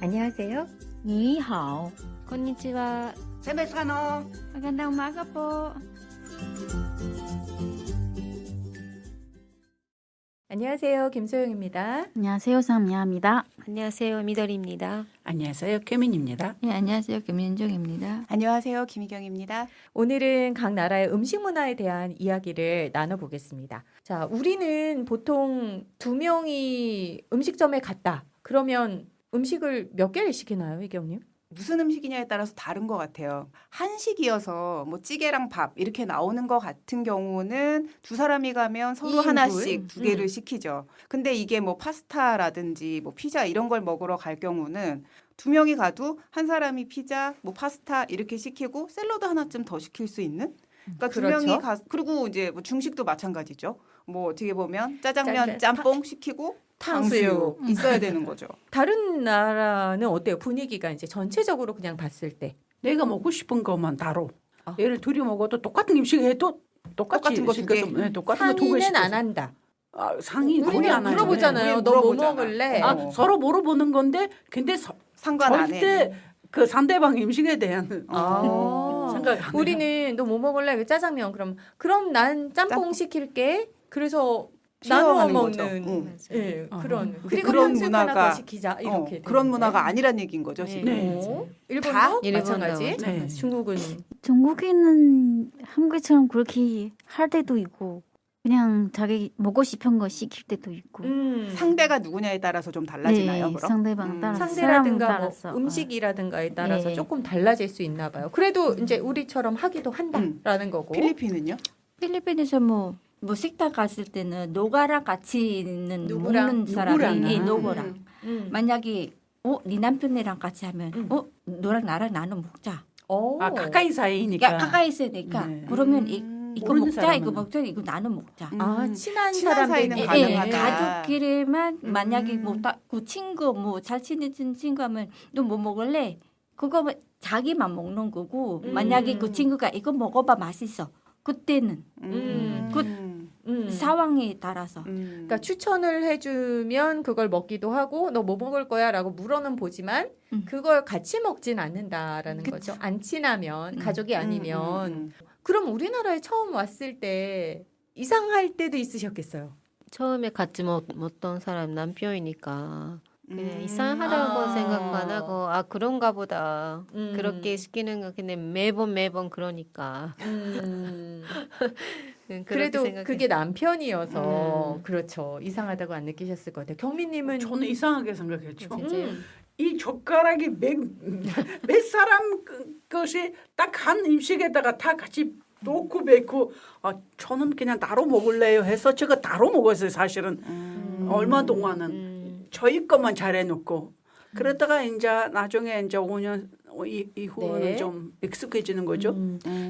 안녕하세요. 你好 konnichiwa. 세메스카노. magandang umaga po. 안녕하세요. 김소영입니다. 안녕하세요, 상미아입니다. 안녕하세요. 미더리입니다. 안녕하세요. 큐민입니다. 네, 안녕하세요, 김민정입니다. 안녕하세요. 김희경입니다. 오늘은 각 나라의 음식 문화에 대한 이야기를 나눠보겠습니다. 자, 우리는 보통 2명이 음식점에 갔다. 그러면 음식을 몇 개를 시키나요, 희경님? 무슨 음식이냐에 따라서 다른 것 같아요. 한식이어서 뭐 찌개랑 밥 이렇게 나오는 것 같은 경우는 두 사람이 가면 서로 2인분? 하나씩 두 개를 시키죠. 근데 이게 뭐 파스타라든지 뭐 피자 이런 걸 먹으러 갈 경우는 두 명이 가도 한 사람이 피자, 뭐 파스타 이렇게 시키고 샐러드 하나쯤 더 시킬 수 있는? 그러니까 두 그렇죠. 명이 가 그리고 이제 뭐 중식도 마찬가지죠. 뭐 어떻게 보면 짜장면, 짜장, 짬뽕 시키고 탕수육. 탕수육 있어야 되는 거죠. 다른 나라는 어때요? 분위기가 이제 전체적으로 그냥 봤을 때. 내가 먹고 싶은 것만 따로. 아. 얘를 둘이 먹어도 똑같은 음식 해도 똑같이 똑같은 거 두 개. 시켜서, 네, 똑같은 거 두 개 상의는 시켜서. 안 한다. 상의 거의 우리는 안 하죠. 물어보잖아요. 네, 너 뭐 물어보잖아. 먹을래? 어. 서로 물어보는 건데 근데 상관 안 해. 절대 그 상대방 음식에 대한 아. 생각 안 해요. 우리는 너 뭐 먹을래? 짜장면. 그럼 난 짬뽕 짬뽕. 시킬게. 그래서 쉐어하는 나눠 거죠. 먹는 응. 예, 어. 그런 근데 그리고 그런 탕수육 하나 문화가- 더 시키자 이렇게 그런 되는데. 문화가 아니란 얘기인 거죠, 네. 지금. 네. 일본도 다? 마찬가지. 네. 중국은 중국인은 한국처럼 그렇게 할 때도 있고, 그냥 자기 먹고 싶은 거 시킬 때도 있고. 상대가 누구냐에 따라서 좀 달라지나요, 네, 그럼? 상대방 따라서. 상대라든가 사람 뭐 따라서. 음식이라든가에 따라서 네. 조금 달라질 수 있나 봐요. 그래도 이제 우리처럼 하기도 한다라는 거고. 필리핀은요? 필리핀에서 뭐 식당 갔을 때는 노가랑 같이 있는 누구랑? 먹는 사람이 누구랑? 예, 아. 노고랑. 만약에 네 남편이랑 같이 하면 너랑 나랑 나눠 먹자. 가까이 사이니까. 그러니까 가까이 있으니까 네. 그러면 이거 모르는 먹자, 사람은. 이거 먹자, 이거 나눠 먹자. 아, 친한 친한 사람들 사이는 예, 가능하다. 가족끼리만 만약에 음. 그 친구 뭐 잘 지내는 친구 하면 너 뭐 먹을래? 그거 자기만 먹는 거고 만약에 그 친구가 이거 먹어봐 맛있어. 그때는 상황에 따라서. 그러니까 추천을 해주면 그걸 먹기도 하고 너 뭐 먹을 거야라고 물어는 보지만 그걸 같이 먹진 않는다라는 그쵸. 거죠. 안 친하면 가족이 아니면 그럼 우리나라에 처음 왔을 때 이상할 때도 있으셨겠어요. 처음에 같이 먹던 사람 남편이니까 그냥 이상하다고 아. 생각만 하고 그런가 보다 음. 그렇게 시키는 거 근데 매번 그러니까 그렇게 그래도 생각해. 그게 남편이어서 그렇죠. 이상하다고 안 느끼셨을 것 같아요. 경민님은 저는 이상하게 생각했죠. 진짜요? 이 젓가락이 몇 사람 것이 딱 한 음식에다가 다 같이 놓고 뱉고 저는 그냥 따로 먹을래요 해서 제가 따로 먹었어요. 사실은 얼마 동안은 저희 것만 잘해놓고 그러다가 이제 나중에 이제 5년 이후는 네. 좀 익숙해지는 거죠.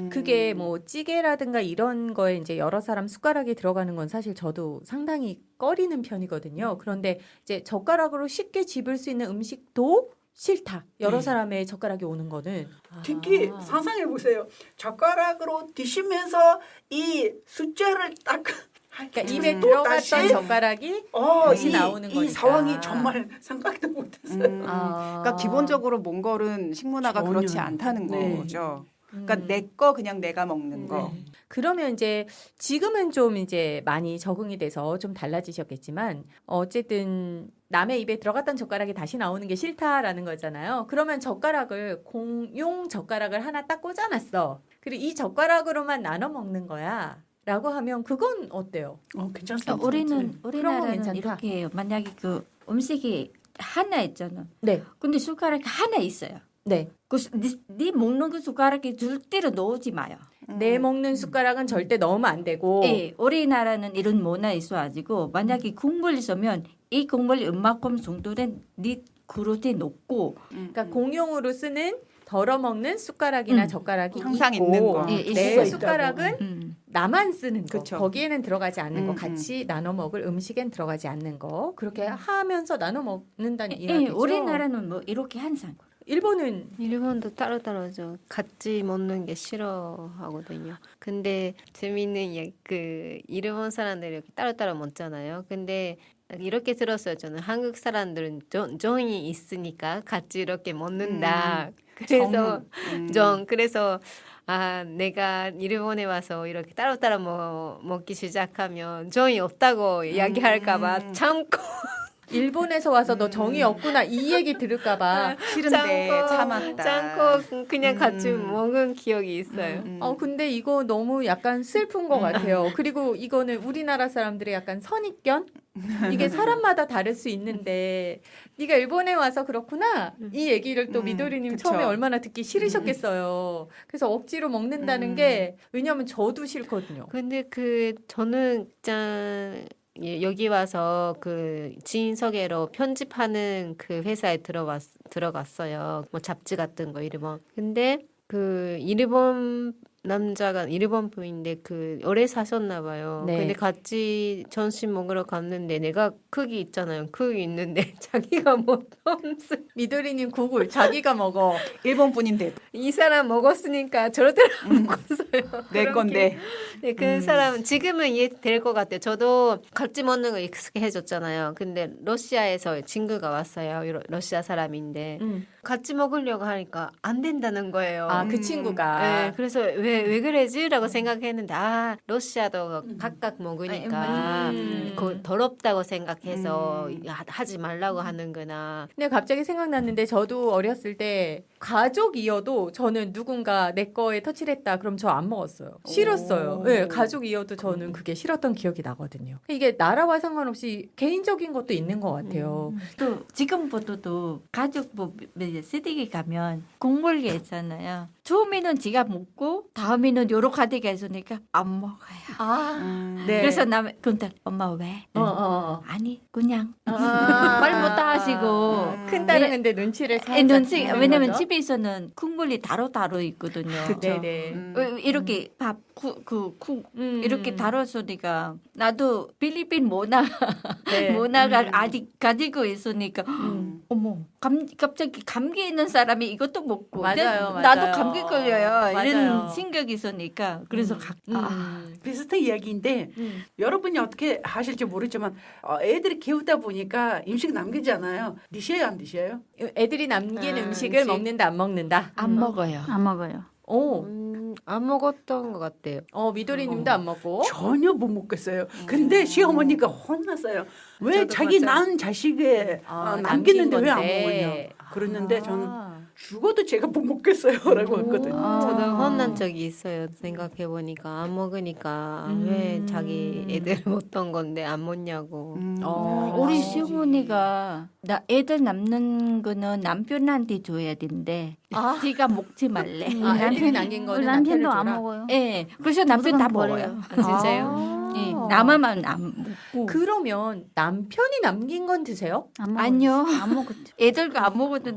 그게 뭐 찌개라든가 이런 거에 이제 여러 사람 숟가락이 들어가는 건 사실 저도 상당히 꺼리는 편이거든요. 그런데 이제 젓가락으로 쉽게 집을 수 있는 음식도 싫다. 여러 네. 사람의 젓가락이 오는 거는. 특히 상상해 보세요. 젓가락으로 드시면서 이 숫자를 딱 그러니까 입에 또 들어갔던 다시? 젓가락이 다시 이, 나오는 이 거니까. 상황이 정말 생각도 못했어요. 그러니까 기본적으로 몽골은 식문화가 전혀. 그렇지 않다는 네. 거죠. 그러니까 내 거 그냥 내가 먹는 거. 그러면 이제 지금은 좀 이제 많이 적응이 돼서 좀 달라지셨겠지만 어쨌든 남의 입에 들어갔던 젓가락이 다시 나오는 게 싫다라는 거잖아요. 그러면 젓가락을 공용 젓가락을 하나 딱 꽂아놨어. 그리고 이 젓가락으로만 나눠 먹는 거야. 라고 하면 그건 어때요? 괜찮습니다. 우리나라는 괜찮다. 이렇게 해요. 만약에 그 음식이 하나 있잖아. 네. 근데 숟가락이 하나 있어요. 네. 네 먹는 그 숟가락에 절대로 넣지 마요. 내 먹는 숟가락은 절대 넣으면 안 되고. 예, 우리나라는 이런 문화 있어가지고 만약에 국물 있으면 이 국물 얼마큼 정도는 네 그릇에 넣고 그러니까 공용으로 쓰는 덜어 먹는 숟가락이나 젓가락이 항상 있고 있는 거. 예, 내 있어요. 숟가락은 나만 쓰는 거. 그쵸. 거기에는 들어가지 않는 거. 음, 같이 나눠 먹을 음식엔 들어가지 않는 거. 그렇게 하면서 나눠 먹는다는 예, 이야기죠. 우리나라는 뭐 이렇게 항상 일본은 일본도 따로따로죠. 같이 먹는 게 싫어하거든요. 근데 재미있는 그 일본 사람들이 이렇게 따로따로 먹잖아요. 근데 이렇게 들었어요. 저는 한국 사람들은 정이 있으니까 같이 이렇게 먹는다. 그래서 그래서 내가 일본에 와서 이렇게 따로따로 먹기 시작하면 정이 없다고 이야기할까봐 참고 일본에서 와서 너 정이 없구나 이 얘기 들을까봐. 싫은데 참았다. 참고 그냥 같이 먹은 기억이 있어요. 근데 이거 너무 약간 슬픈 것 같아요. 그리고 이거는 우리나라 사람들의 약간 선입견? 이게 사람마다 다를 수 있는데 네가 일본에 와서 그렇구나 이 얘기를 또 미도리님 그쵸. 처음에 얼마나 듣기 싫으셨겠어요. 그래서 억지로 먹는다는 게 왜냐하면 저도 싫거든요. 근데 저는 여기 와서 그 지인 소개로 편집하는 그 회사에 들어갔어요. 뭐 잡지 같은 거 일본. 근데 그 일본 남자가 일본 분인데 오래 사셨나 봐요. 네. 근데 같이 점심 먹으러 갔는데 내가 크기 있잖아요. 크기 있는데 자기가 먹었어. 미도리님 구글 자기가 먹어. 일본 분인데 이 사람 먹었으니까 저렇게 먹었어요. 내 그런 건데. 네, 그 사람은 지금은 이해될 것 같아요. 저도 같이 먹는 거 익숙해졌잖아요. 근데 러시아에서 친구가 왔어요. 러시아 사람인데 같이 먹으려고 하니까 안 된다는 거예요. 그 친구가. 네, 그래서 왜 그러지? 라고 생각했는데 러시아도 각각 먹으니까 더럽다고 생각해서 하지 말라고 하는구나. 근데 갑자기 생각났는데 저도 어렸을 때 가족이어도 저는 누군가 내 거에 터치를 했다 그럼 저 안 먹었어요. 싫었어요. 네, 가족이어도 저는 그게 싫었던 기억이 나거든요. 이게 나라와 상관없이 개인적인 것도 있는 것 같아요. 또 지금부터도 가족 쓰디기 가면 국물 게 있잖아요. 처음에는 지가 먹고 다음에는 요러 가득 있으니까 안 먹어요. 네. 그래서 근데 엄마 왜? 아니 그냥 말 못 하시고 큰 딸은 근데 눈치를 살짝 눈치 보는 왜냐면 거죠? 집에서는 국물이 따로 있거든요. 네네. 이렇게 밥 이렇게 다뤘으니까 나도 필리핀 문화가 아직 가지고 있으니까 어머 갑자기 감기 있는 사람이 이것도 먹고 맞아요, 나도 맞아요. 감기 걸려요 맞아요. 이런 생각이 있으니까 그래서 비슷한 이야기인데 여러분이 어떻게 하실지 모르지만 애들이 키우다 보니까 음식 남기잖아요. 드셔요 안 드셔요? 애들이 남긴 음식을 음식. 먹는다 안 먹는다. 안 먹어요. 안 먹어요. 오, 안 먹었던 것 같아요. 미도리님도 안 먹고. 전혀 못 먹겠어요. 근데 시어머니가 혼났어요. 왜 저도 자기 맞아요. 낳은 자식에 남기는데 왜 안 먹었냐. 그랬는데 저는 죽어도 제가 못 먹겠어요라고 했거든요. 저도 혼난 적이 있어요. 생각해 보니까 안 먹으니까 왜 자기 애들 먹던 건데 안 먹냐고. 우리 시어머니가 나 애들 남는 거는 남편한테 줘야 된대. 지가 먹지 말래. 애들이 남긴 거는 남편도 남편을 안 줘라? 먹어요. 예. 그래서 남편 다 버려요. 먹어요. 아, 진짜요? 예. 남아만 안 먹고. 그러면 남편이 남긴 건 드세요? 안 먹어요. 아니요. 안 먹었죠. 애들도 안 먹어도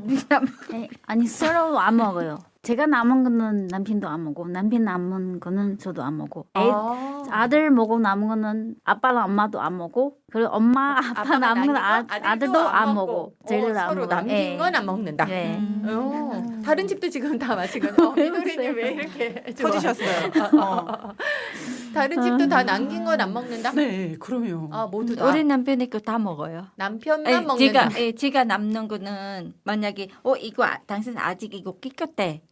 아니 서로 안 먹어요. 제가 남은 거는 남편도 안 먹고 남편 남은 거는 저도 안 먹고 아들 먹고 남은 거는 아빠랑 엄마도 안 먹고 그리고 엄마 아빠 남은 거는 아들도 안 먹고 저희도 안 서로 먹어요. 남긴 예. 건 안 먹는다. 네. 다른 집도 지금 다 마찬가지고 미도리님 왜 이렇게 좋아? 터지셨어요. 다른 집도 다 남긴 건 안 먹는다? 네, 그럼요. 모두 다. 우리 남편이 거 다 먹어요. 남편만 먹는다. 제가 남는 거는 만약에 이거 당신 아직 이거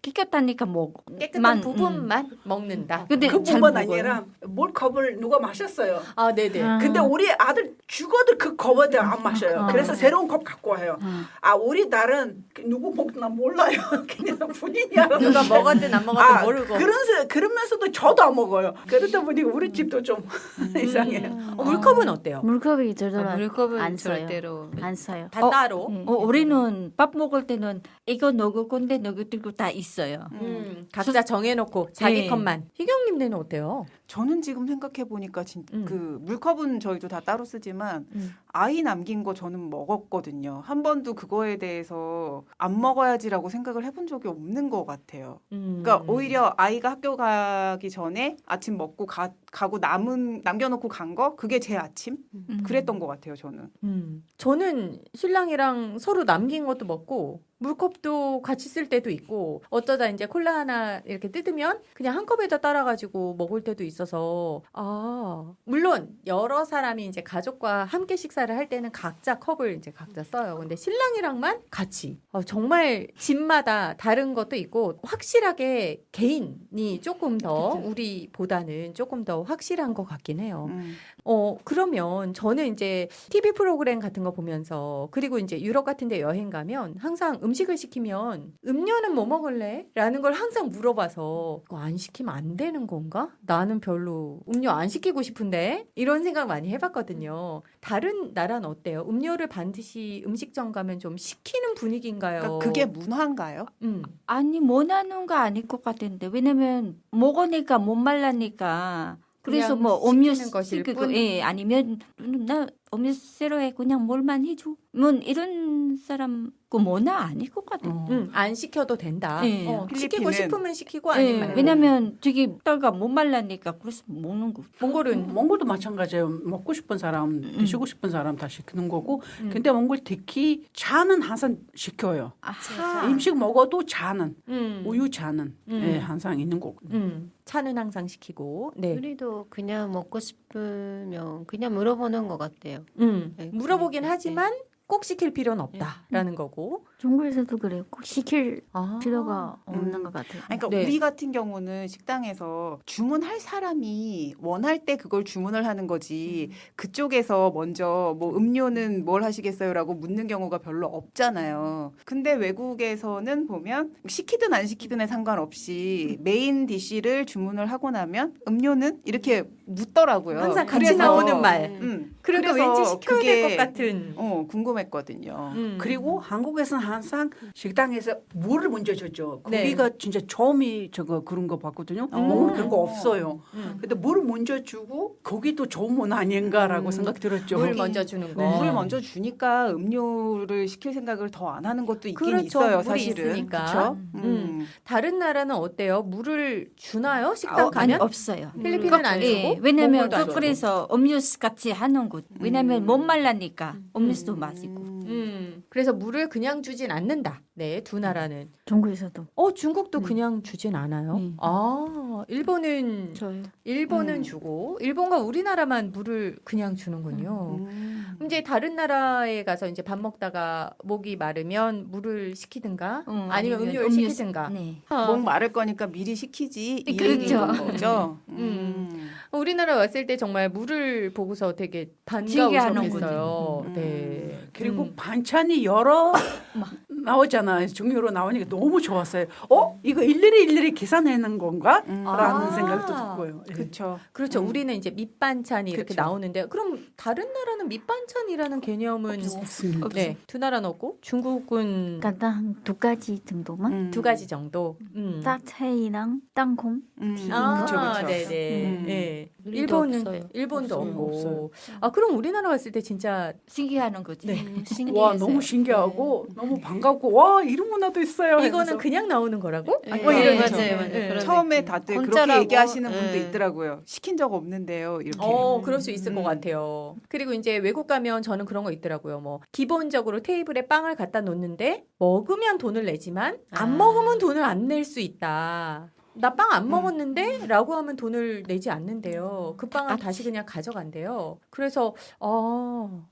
끼꼈다니까 먹고 깨끗한 부분만 먹는다. 근데 그 잘 뿐만 먹어요. 아니라 몰컵을 누가 마셨어요. 네네. 근데 우리 아들 죽어도 그 컵을 안 마셔요. 그래서 새로운 컵 갖고 와요. 우리 딸은 누구 먹나 몰라요. 그냥 본인이 알아서 누가 먹었든 안 먹었든 모르고. 그러면서도 저도 안 먹어요. 그러다 보니까 우리 집도 좀 이상해요. 물컵은 어때요? 물컵이 절대로 물컵은 안 써요. 절대로 안 써요. 다 따로. 네. 우리는 밥 먹을 때는 이거 넣을 건데 넣을 때고 다 있어요. 각자 정해놓고 자기 네. 컵만. 희경님네는 어때요? 저는 지금 생각해 보니까 그 물컵은 저희도 다 따로 쓰지만 아이 남긴 거 저는 먹었거든요. 한 번도 그거에 대해서 안 먹어야지라고 생각을 해본 적이 없는 것 같아요. 그러니까 오히려 아이가 학교 가기 전에 아침 먹고 가고 남겨놓고 간 거 그게 제 아침 그랬던 것 같아요. 저는. 저는 신랑이랑 서로 남긴 것도 먹고 물컵도 같이 쓸 때도 있고 어쩌다 이제 콜라 하나 이렇게 뜯으면 그냥 한 컵에다 따라가지고 먹을 때도 있어서 물론 여러 사람이 이제 가족과 함께 식사를 할 때는 각자 컵을 이제 각자 써요. 근데 신랑이랑만 같이 정말 집마다 다른 것도 있고 확실하게 개인이 조금 더 우리보다는 조금 더 확실한 것 같긴 해요. 그러면 저는 이제 TV 프로그램 같은 거 보면서 그리고 이제 유럽 같은 데 여행 가면 항상 음식을 시키면 음료는 뭐 먹을래? 라는 걸 항상 물어봐서 그거 안 시키면 안 되는 건가? 나는 별로 음료 안 시키고 싶은데 이런 생각 많이 해봤거든요. 다른 나라는 어때요? 음료를 반드시 음식점 가면 좀 시키는 분위기인가요? 그러니까 그게 문화인가요? 아니 못 하는 거 아닐 것 같은데 왜냐면 먹으니까 못 말라니까 그래서 그냥 뭐 음료 시키는 것일 시키고 뿐? 아니면 나 음료 싫어해 그냥 뭘만 해줘 뭐 이런 사람 그 문화 아닐 것 같아요. 안 시켜도 된다. 네. 시키고 필리핀은- 싶으면 시키고 아니면 예, 말고. 왜냐면 저기 딸가 못 말라니까 그래서 먹는 거. 몽골은 몽골도 마찬가지예요. 먹고 싶은 사람, 드시고 싶은 사람 다 시키는 거고. 근데 몽골 특히 차는 항상 시켜요. 차. 음식 먹어도 차는 우유 차는 음. 예, 항상 있는 거고. 차는 항상 시키고. 네. 우리도 그냥 먹고 싶으면 그냥 물어보는 것 같아요. 네, 물어보긴 네. 하지만 꼭 시킬 필요는 없다라는 거고. 중국에서도 그래요. 꼭 시킬 아. 필요가 없는 것 같아요. 아니, 그러니까 네. 우리 같은 경우는 식당에서 주문할 사람이 원할 때 그걸 주문을 하는 거지 그쪽에서 먼저 뭐 음료는 뭘 하시겠어요라고 묻는 경우가 별로 없잖아요. 근데 외국에서는 보면 시키든 안 시키든에 상관없이 메인 디쉬를 주문을 하고 나면 음료는 이렇게 묻더라고요. 항상 같이 그래서- 나오는 말. 그러니까 그래서 왠지 시켜야 될 그게- 것 같은. 궁금했거든요. 그리고 한국에서는 항상 식당에서 물을 먼저 줬죠. 네. 거기가 진짜 처음이 저거 그런 거 봤거든요. 몽골 그런 거 없어요. 근데 물을 먼저 주고 거기도 좋은 문 아닌가라고 생각 들었죠. 물 먼저 주는 거. 물을 먼저 주니까 음료를 시킬 생각을 더 안 하는 것도 있긴 그렇죠. 있어요, 물이 사실은. 있으니까. 그렇죠? 다른 나라는 어때요? 물을 주나요? 식당 아니 가면? 없어요. 필리핀은 안 주고? 예, 왜냐면 몽골도 안 주고? 그래서 음료수 같이 하는 거. 왜냐면 못 말라니까 음료수도 마시고. 그래서 물을 그냥 주진 않는다. 네, 두 나라는. 중국에서도. 중국도 그냥 주진 않아요. 일본은 저요. 주고 일본과 우리나라만 물을 그냥 주는군요. 이제 다른 나라에 가서 이제 밥 먹다가 목이 마르면 물을 시키든가 아니면 음료를 음료수. 시키든가. 네. 목 마를 거니까 미리 시키지 이 그렇죠. 얘기인 거죠. 우리나라 왔을 때 정말 물을 보고서 되게 즐겨하는 반가우셨겠어요. 네. 그리고 반찬이 여러 나오잖아요. 종류로 나오니까 너무 좋았어요. 이거 일일이 계산하는 건가? 라는 생각도 들고요. 예. 그렇죠. 그렇죠. 우리는 이제 밑반찬이 이렇게 그쵸. 나오는데 그럼 다른 나라는 밑반찬이라는 개념은 없습니다. 네, 두 나라는 없고 중국은 간단 한두 가지 정도만. 두 가지 정도. 짜차이랑 땅콩. 그렇죠. 네네. 네. 우리도 일본은 없어요. 일본도 없어요. 없고. 없어요. 그럼 우리나라 왔을 때 진짜 신기하는 거지. 와 너무 신기하고 너무 반갑고 와 이런 문화도 있어요. 이거는 하면서. 그냥 나오는 거라고? 네, 뭐 이런 거죠. 맞아요. 네. 그런 처음에 느낌. 다들 공짜라고, 그렇게 얘기하시는 분도 네. 있더라고요. 시킨 적 없는데요. 이렇게. 그럴 수 있을 것 같아요. 그리고 이제 외국 가면 저는 그런 거 있더라고요. 뭐 기본적으로 테이블에 빵을 갖다 놓는데 먹으면 돈을 내지만 안 먹으면 돈을 안 낼 수 있다. 나 빵 안 먹었는데? 라고 하면 돈을 내지 않는데요. 그 빵을 다시 그냥 가져간대요. 그래서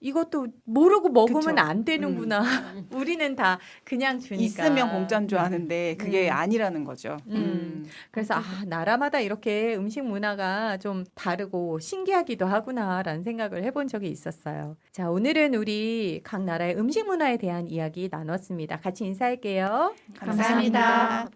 이것도 모르고 먹으면 그쵸. 안 되는구나. 우리는 다 그냥 주니까. 있으면 공짜인 줄 아는데 그게 아니라는 거죠. 그래서 나라마다 이렇게 음식 문화가 좀 다르고 신기하기도 하구나라는 생각을 해본 적이 있었어요. 자, 오늘은 우리 각 나라의 음식 문화에 대한 이야기 나눴습니다. 같이 인사할게요. 감사합니다.